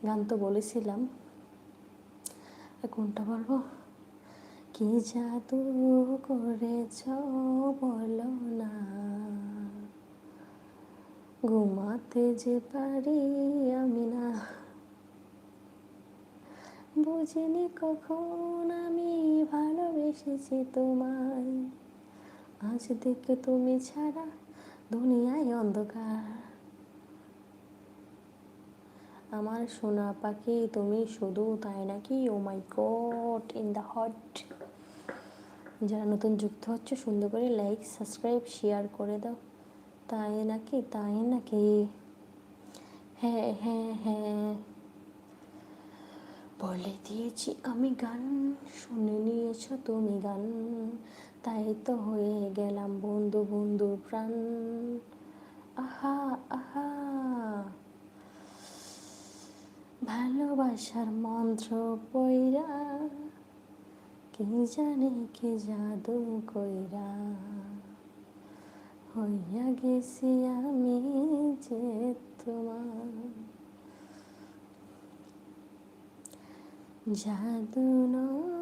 গান তো বলেছিলাম, কোনটা বলবো? কি জাদু করেছ বলো না, ঘুমাতে যে পারি আমি না, বুঝিনি কখন আমি ভালোবেসেছি তোমায়, আজ দেখে তুমি ছাড়া দুনিয়ায় অন্ধকার। আমার সোনা পাখি তুমি শুধু, তাই নাকি? ও মাই গড, ইন দ্য হট। যারা নতুন যুক্ত হচ্ছে সুন্দর করে লাইক সাবস্ক্রাইব শেয়ার করে দাও। তাই নাকি, তাই নাকি? হ্যাঁ হ্যাঁ হ্যাঁ, বলে দিয়েছি আমি গান, শুনে নিয়েছো তুমি গান, তাই তো হয়ে গেলাম বন্ধু বন্ধুর প্রাণ। আহা আহা, ভালোবাসার মন্ত্র পইরা, কি জানে কি জাদু কইরা, হইয়া গেছি আমি যে তোমার। জাদু নয়